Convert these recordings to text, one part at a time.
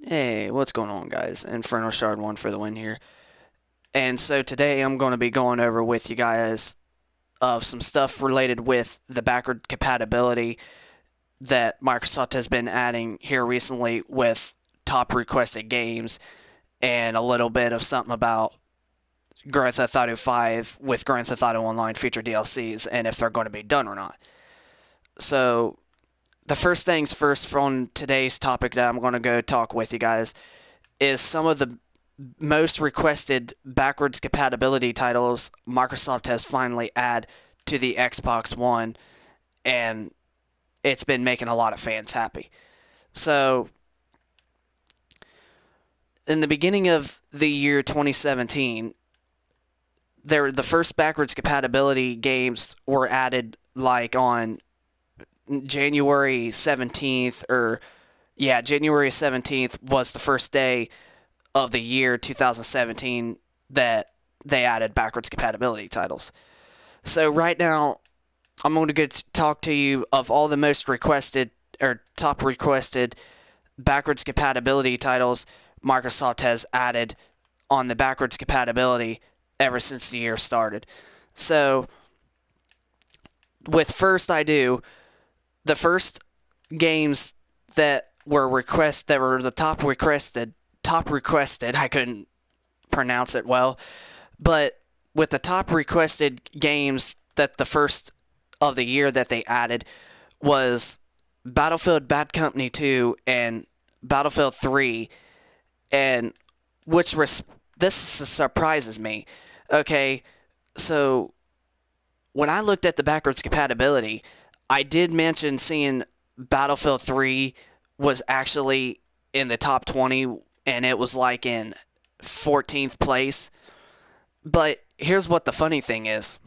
Hey, what's going on, guys? Inferno Shard 1 for the win here. And so today I'm going to be going over with you guys of some stuff related with the backward compatibility that Microsoft has been adding here recently with top requested games, and a little bit of something about Grand Theft Auto 5 with Grand Theft Auto Online feature DLCs and if they're going to be done or not. So the first things first from today's topic that I'm going to go talk with you guys is some of the most requested backwards compatibility titles Microsoft has finally added to the Xbox One, and it's been making a lot of fans happy. So, in the beginning of the year 2017, the first backwards compatibility games were added like on January 17th, or yeah, January 17th was the first day of the year 2017 that they added backwards compatibility titles. So right now, I'm going to talk to you of all the most requested or top requested backwards compatibility titles Microsoft has added on the backwards compatibility ever since the year started. So with first the first games that were the top requested, I couldn't pronounce it well, but with the top requested games that the first of the year that they added was Battlefield Bad Company 2 and Battlefield 3, and this surprises me. Okay, so when I looked at the backwards compatibility, I did mention seeing Battlefield 3 was actually in the top 20, and it was like in 14th place. But here's what the funny thing is.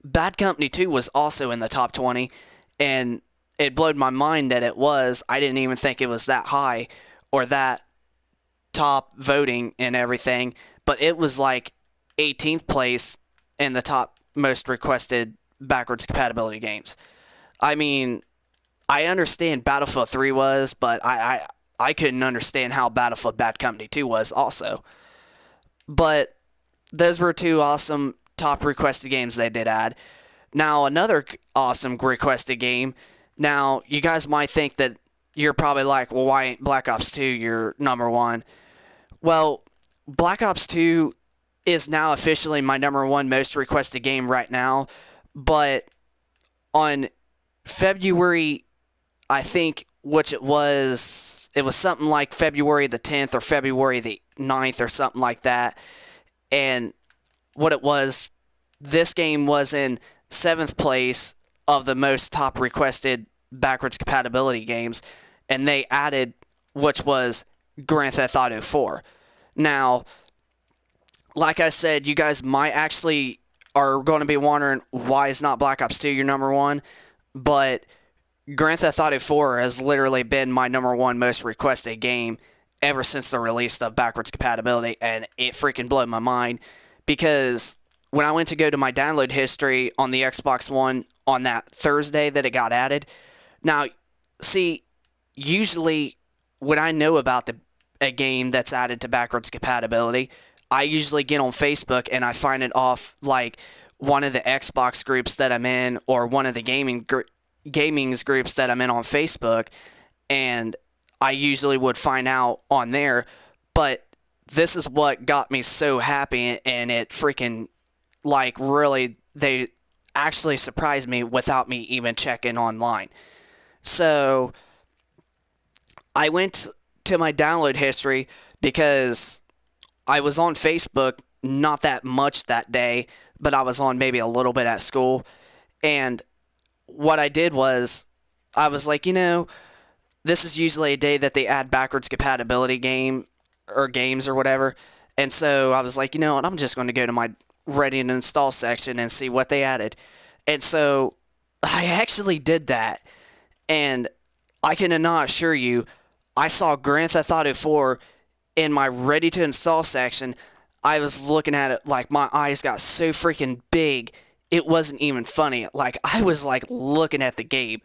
Bad Company 2 was also in the top 20, and it blew my mind that it was. I didn't even think it was that high or that top voting and everything, but it was like 18th place in the top most requested backwards compatibility games. I mean, I understand Battlefield 3 was, but I couldn't understand how Battlefield Bad Company 2 was also. But those were two awesome top requested games they did add. Now, another awesome requested game. Now, you guys might think that you're probably like, well, why ain't Black Ops 2 your number one? Well, Black Ops 2 is now officially my number one most requested game right now, but on February, I think, which it was something like February the 10th or February the 9th or something like that, and what it was, this game was in 7th place of the most top requested backwards compatibility games, and they added, which was Grand Theft Auto 4. Now, like I said, you guys might actually are going to be wondering why is not Black Ops 2 your number one, but Grand Theft Auto 4 has literally been my number one most requested game ever since the release of backwards compatibility, and it freaking blew my mind because when I went to go to my download history on the Xbox One on that Thursday that it got added, now, see, usually when I know about a game that's added to backwards compatibility, I usually get on Facebook and I find it off like one of the Xbox groups that I'm in or one of the gaming's groups that I'm in on Facebook, and I usually would find out on there. But this is what got me so happy, and it freaking, like, really, they actually surprised me without me even checking online. So I went to my download history because I was on Facebook not that much that day, but I was on maybe a little bit at school. And what I did was I was like, this is usually a day that they add backwards compatibility games or whatever. And so I was like, you know what, I'm just going to go to my ready to install section and see what they added. And so I actually did that. And I cannot assure you, I saw Grand Theft Auto 4 in my ready to install section. I was looking at it like my eyes got so freaking big, it wasn't even funny. Like, I was like looking at the game,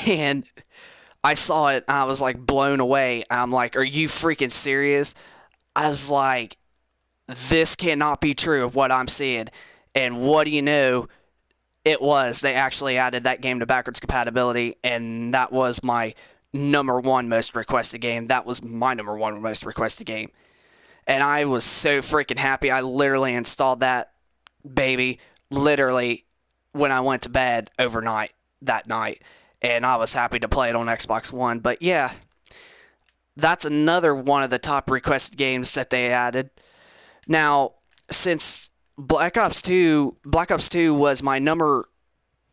and I saw it and I was like blown away. I'm like, are you freaking serious? I was like, this cannot be true of what I'm seeing. And what do you know? It was. They actually added that game to backwards compatibility, and that was my number one most requested game. That was my number one most requested game. And I was so freaking happy. I literally installed that baby literally when I went to bed overnight that night. And I was happy to play it on Xbox One. But yeah, that's another one of the top requested games that they added. Now, since Black Ops 2 was my number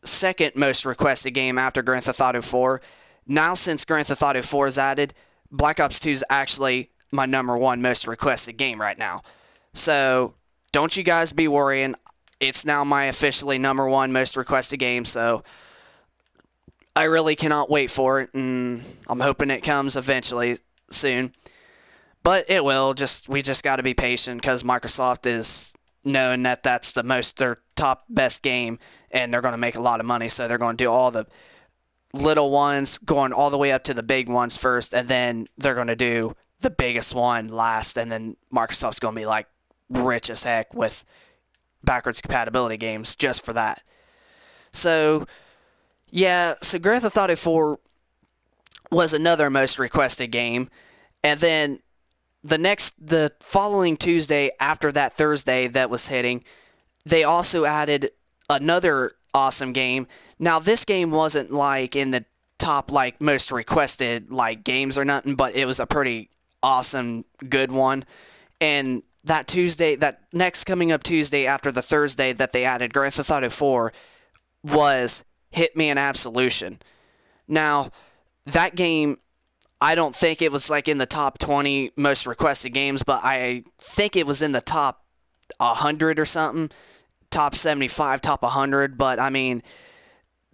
second most requested game after Grand Theft Auto 4. Now, since Grand Theft Auto 4 is added, Black Ops 2 is actually my number one most requested game right now. So, don't you guys be worrying. It's now my officially number one most requested game, so I really cannot wait for it, and I'm hoping it comes eventually soon. But it will. We just got to be patient because Microsoft is knowing that that's their top best game, and they're going to make a lot of money. So they're going to do all the little ones, going all the way up to the big ones first, and then they're going to do the biggest one last, and then Microsoft's going to be like rich as heck with backwards compatibility games just for that. So yeah, so Grand Theft Auto 4 was another most requested game, and then the following Tuesday after that Thursday that was hitting, they also added another awesome game. Now this game wasn't like in the top like most requested like games or nothing, but it was a pretty awesome good one. And that next coming up Tuesday after the Thursday that they added Grand Theft Auto 4 was Hitman Absolution. Now that game, I don't think it was like in the top 20 most requested games, but I think it was in the top 100 or something, top 75, top 100. But I mean,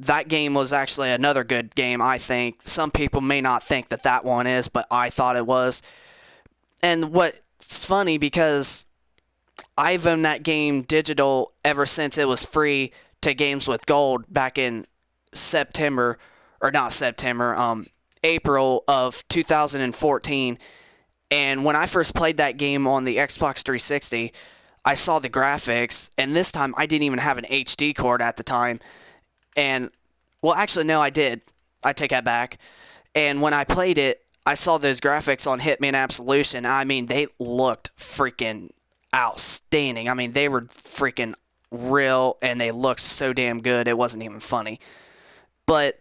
that game was actually another good game, I think. Some people may not think that one is, but I thought it was. And what's funny, because I've owned that game digital ever since it was free to Games with Gold back in April of 2014. And when I first played that game on the Xbox 360, I saw the graphics, and this time I didn't even have an HD card at the time. And, well, actually, no, I did. I take that back. And when I played it, I saw those graphics on Hitman Absolution. I mean, they looked freaking outstanding. I mean, they were freaking real, and they looked so damn good, it wasn't even funny. But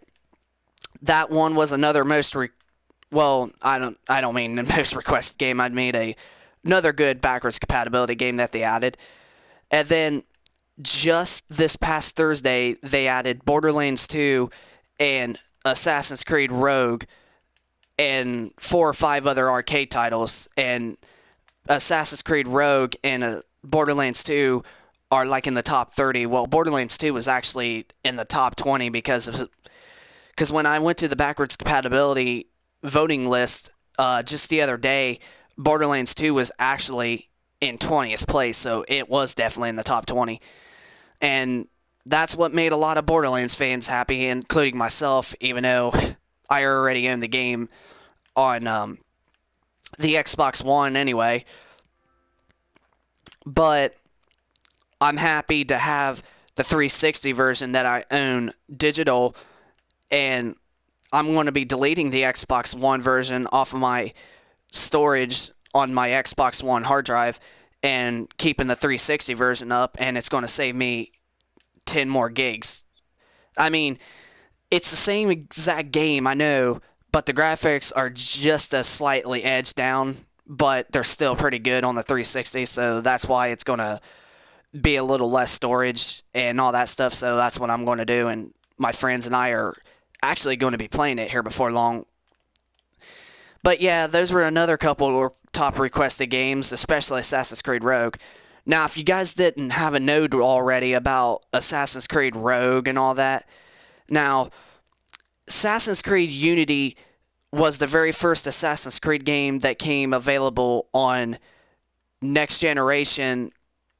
that one was another I don't mean the most requested game. I made another good backwards compatibility game that they added. And then just this past Thursday, they added Borderlands 2 and Assassin's Creed Rogue and 4 or 5 other arcade titles. And Assassin's Creed Rogue and Borderlands 2 are like in the top 30. Well, Borderlands 2 was actually in the top 20 because when I went to the backwards compatibility voting list just the other day, Borderlands 2 was actually in 20th place, so it was definitely in the top 20. And that's what made a lot of Borderlands fans happy, including myself, even though I already owned the game on the Xbox One anyway. But I'm happy to have the 360 version that I own digital, and I'm going to be deleting the Xbox One version off of my storage on my Xbox One hard drive and keeping the 360 version up, and it's going to save me 10 more gigs. I mean, it's the same exact game, I know, but the graphics are just a slightly edged down, but they're still pretty good on the 360, so that's why it's going to be a little less storage and all that stuff, so that's what I'm going to do, and my friends and I are actually going to be playing it here before long. But yeah, those were another couple of top requested games, especially Assassin's Creed Rogue. Now, if you guys didn't have a note already about Assassin's Creed Rogue and all that, now, Assassin's Creed Unity was the very first Assassin's Creed game that came available on Next Generation,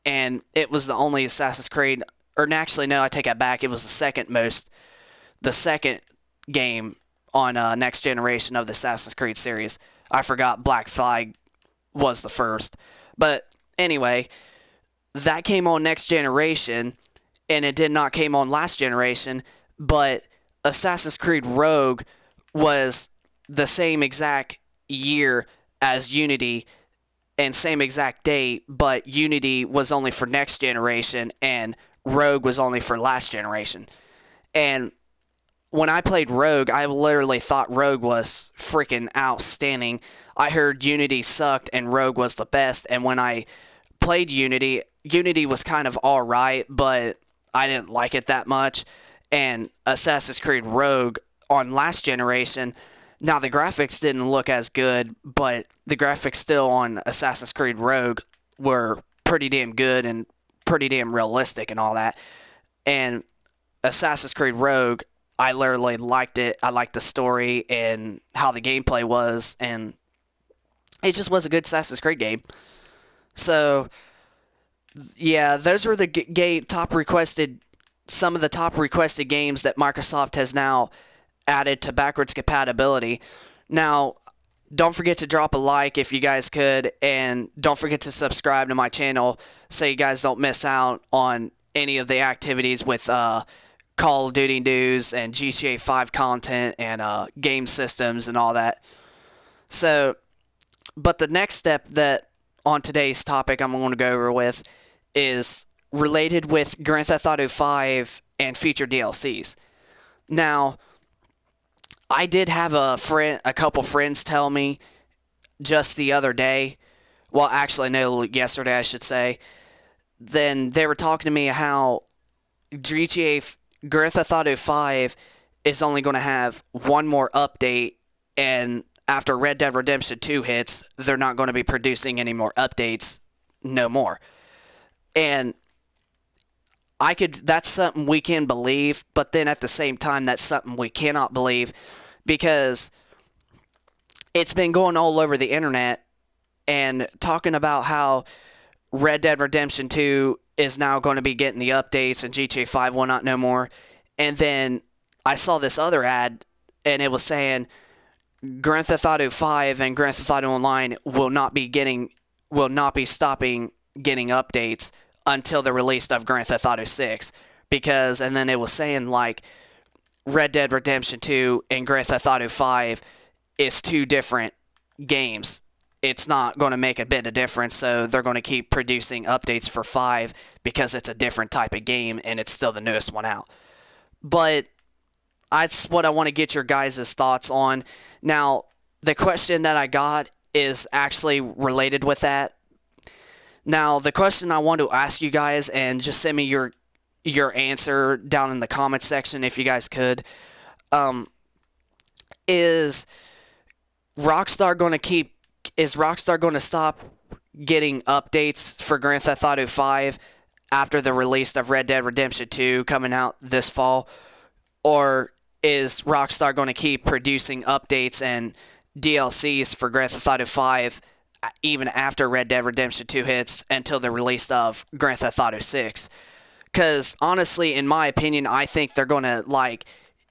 and it was the only Assassin's Creed, or actually, no, I take that back, it was the second game on next generation of the Assassin's Creed series. I forgot Black Flag was the first. But anyway, that came on next generation, and it did not came on last generation, but Assassin's Creed Rogue was the same exact year as Unity and same exact date, but Unity was only for next generation and Rogue was only for last generation. And when I played Rogue, I literally thought Rogue was freaking outstanding. I heard Unity sucked and Rogue was the best, and when I played Unity, Unity was kind of alright, but I didn't like it that much. And Assassin's Creed Rogue on last generation, now the graphics didn't look as good, but the graphics still on Assassin's Creed Rogue were pretty damn good and pretty damn realistic and all that. And Assassin's Creed Rogue, I literally liked it. I liked the story and how the gameplay was, and it just was a good Assassin's Creed game. So, yeah, those were the some of the top requested games that Microsoft has now added to backwards compatibility. Now, don't forget to drop a like if you guys could, and don't forget to subscribe to my channel so you guys don't miss out on any of the activities with Call of Duty news and GTA 5 content and game systems and all that. So, but the next step that on today's topic I'm going to go over with is related with Grand Theft Auto 5 and future DLCs. Now, I did have a couple friends tell me just the other day, well, actually, no, yesterday, I should say. Then they were talking to me how Grand Theft Auto 5 is only going to have one more update, and after Red Dead Redemption 2 hits, they're not going to be producing any more updates no more. And that's something we can believe, but then at the same time, that's something we cannot believe, because it's been going all over the internet and talking about how Red Dead Redemption 2 is now going to be getting the updates and GTA 5 will not no more. And then I saw this other ad and it was saying Grand Theft Auto 5 and Grand Theft Auto Online will not be stopping getting updates until the release of Grand Theft Auto 6. And then it was saying like Red Dead Redemption 2 and Grand Theft Auto 5 is two different games. It's not going to make a bit of difference, so they're going to keep producing updates for 5 because it's a different type of game and it's still the newest one out. But that's what I want to get your guys' thoughts on. Now, the question that I got is actually related with that. Now, the question I want to ask you guys, and just send me your answer down in the comment section if you guys could, is Rockstar going to stop getting updates for Grand Theft Auto 5 after the release of Red Dead Redemption 2 coming out this fall? Or is Rockstar going to keep producing updates and DLCs for Grand Theft Auto 5 even after Red Dead Redemption 2 hits until the release of Grand Theft Auto 6? Because honestly, in my opinion, I think they're going to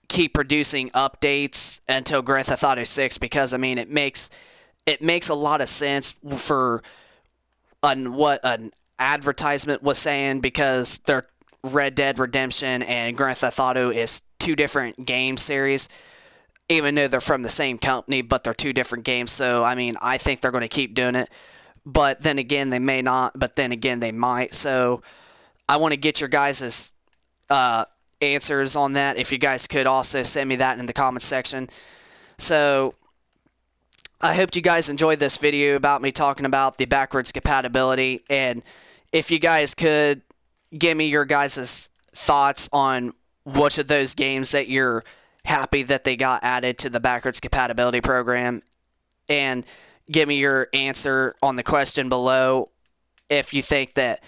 keep producing updates until Grand Theft Auto 6, because I mean it makes a lot of sense for what an advertisement was saying, because their Red Dead Redemption and Grand Theft Auto is two different game series, even though they're from the same company, but they're two different games. So I mean, I think they're going to keep doing it, but then again they may not, but then again they might. So I want to get your guys' answers on that. If you guys could also send me that in the comment section. So I hope you guys enjoyed this video about me talking about the backwards compatibility, and if you guys could give me your guys' thoughts on which of those games that you're happy that they got added to the backwards compatibility program, and give me your answer on the question below if you think that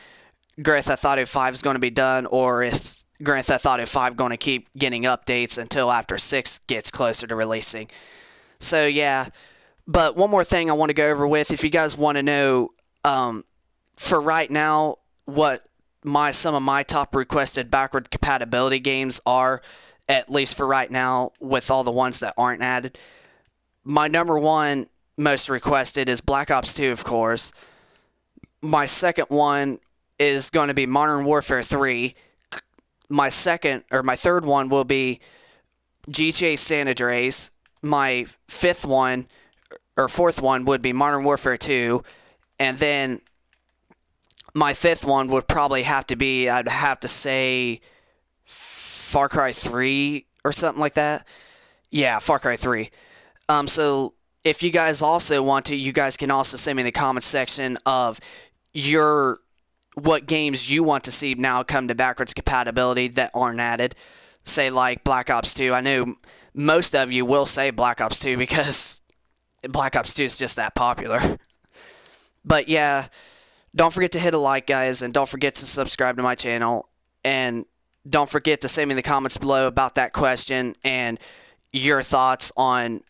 Grand Theft Auto 5 is going to be done, or is Grand Theft Auto 5 going to keep getting updates until after 6 gets closer to releasing. So yeah, but one more thing I want to go over with, if you guys want to know for right now what some of my top requested backward compatibility games are, at least for right now, with all the ones that aren't added. My number one most requested is Black Ops 2, of course. My second one is going to be Modern Warfare 3. My third one will be GTA San Andreas. My fourth one would be Modern Warfare 2. And then my fifth one would probably have to be, I'd have to say, Far Cry 3 or something like that. Yeah, Far Cry 3. So if you guys also want to, you guys can also send me in the comment section of what games you want to see now come to backwards compatibility that aren't added. Say like Black Ops 2. I know most of you will say Black Ops 2 because Black Ops 2 is just that popular. But yeah, don't forget to hit a like, guys, and don't forget to subscribe to my channel. And don't forget to send me in the comments below about that question and your thoughts on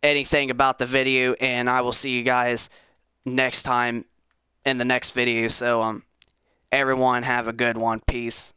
anything about the video. And I will see you guys next time in the next video. So everyone have a good one. Peace.